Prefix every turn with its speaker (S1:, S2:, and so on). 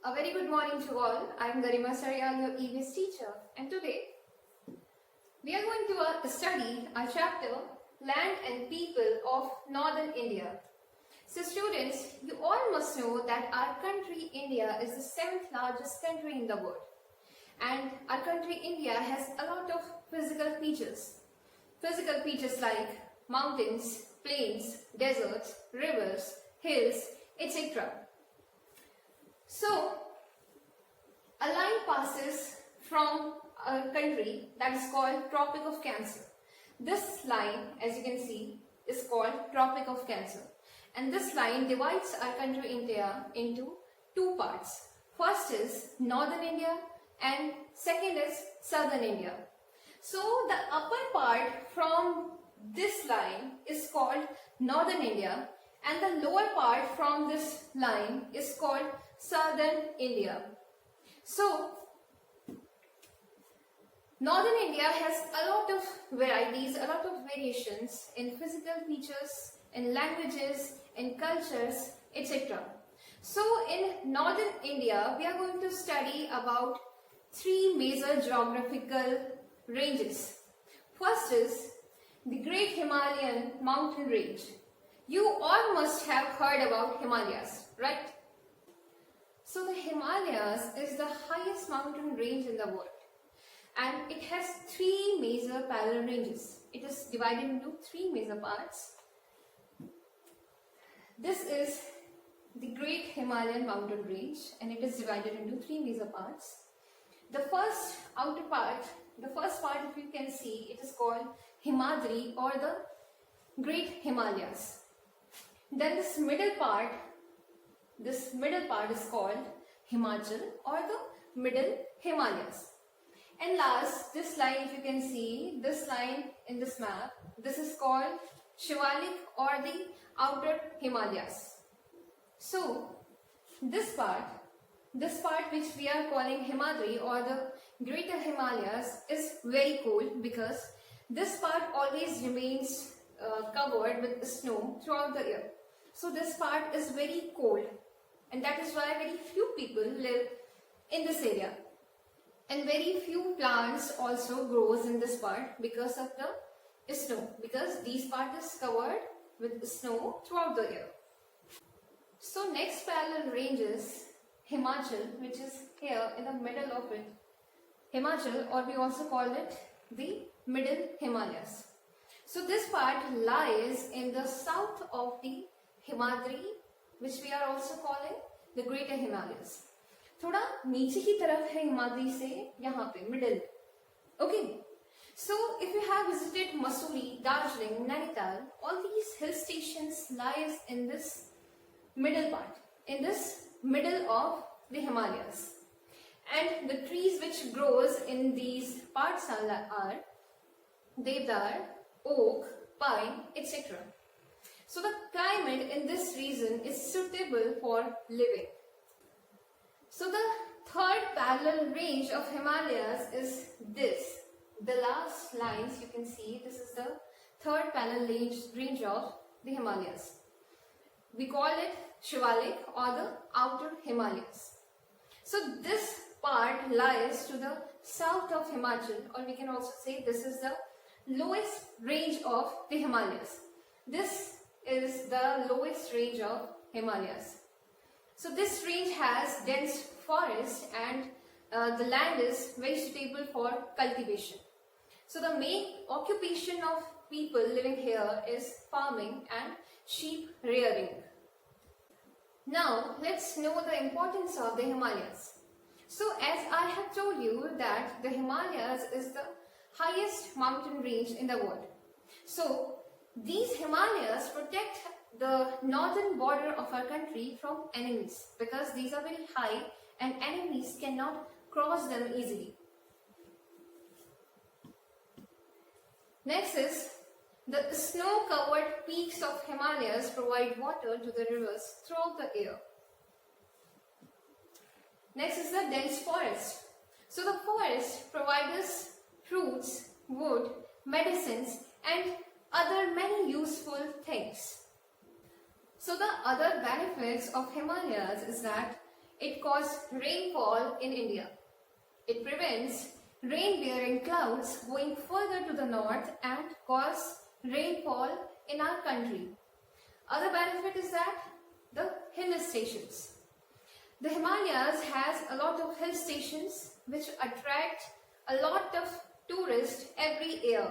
S1: A very good morning to all. I am Garima Sariyal, your EVS teacher, and today we are going to study our chapter Land and People of Northern India. So students, you all must know that our country India is the 7th largest country in the world, and our country India has a lot of physical features. Physical features like mountains, plains, deserts, rivers, hills, etc. So, a line passes from a country that is called Tropic of Cancer. This line, as you can see, is called Tropic of Cancer. And this line divides our country India into two parts. First is Northern India and second is Southern India. So, the upper part from this line is called Northern India and the lower part from this line is called Southern India. So, Northern India has a lot of varieties, a lot of variations in physical features, in languages, in cultures, etc. So, in Northern India, we are going to study about three major geographical ranges. First is the Great Himalayan mountain range. You all must have heard about Himalayas, right? So the Himalayas is the highest mountain range in the world, and it has three major parallel ranges. It is divided into three major parts. This is the Great Himalayan mountain range, and it is divided into three major parts. The first outer part, if you can see, it is called Himadri or the Great Himalayas. Then this middle part is called Himachal or the Middle Himalayas. And last, this line, if you can see, this line in this map, this is called Shivalik or the Outer Himalayas. So, this part which we are calling Himadri or the Greater Himalayas is very cold because this part always remains covered with snow throughout the year. So this part is very cold, and that is why very few people live in this area. And very few plants also grows in this part because of the snow, because this part is covered with snow throughout the year. So next parallel range is Himachal, which is here in the middle of it. Himachal, or we also call it the Middle Himalayas. So this part lies in the south of the Himadri, which we are also calling the Greater Himalayas. थोड़ा नीचे की तरफ है हिमाद्री से यहाँ पे middle. Okay. So if you have visited Mussoorie, Darjeeling, Nainital, all these hill stations lies in this middle part, in this middle of the Himalayas. And the trees which grows in these parts are deodar, oak, pine, etc. So the climate in this region is suitable for living. So the third parallel range of Himalayas is this. The last lines you can see, this is the third parallel range of the Himalayas. We call it Shivalik or the Outer Himalayas. So this part lies to the south of Himachal, or we can also say this is the lowest range of the Himalayas. This is the lowest range of Himalayas. So this range has dense forest and the land is very suitable for cultivation. So the main occupation of people living here is farming and sheep rearing. Now let's know the importance of the Himalayas. So as I have told you that the Himalayas is the highest mountain range in the world. So these Himalayas protect the northern border of our country from enemies because these are very high and enemies cannot cross them easily. Next is the snow-covered peaks of Himalayas provide water to the rivers throughout the year. Next is the dense forest. So the forest provides us fruits, wood, medicines and other many useful things. So the other benefits of Himalayas is that it causes rainfall in India. It prevents rain-bearing clouds going further to the north and cause rainfall in our country. Other benefit is that the hill stations. The Himalayas has a lot of hill stations which attract a lot of tourists every year.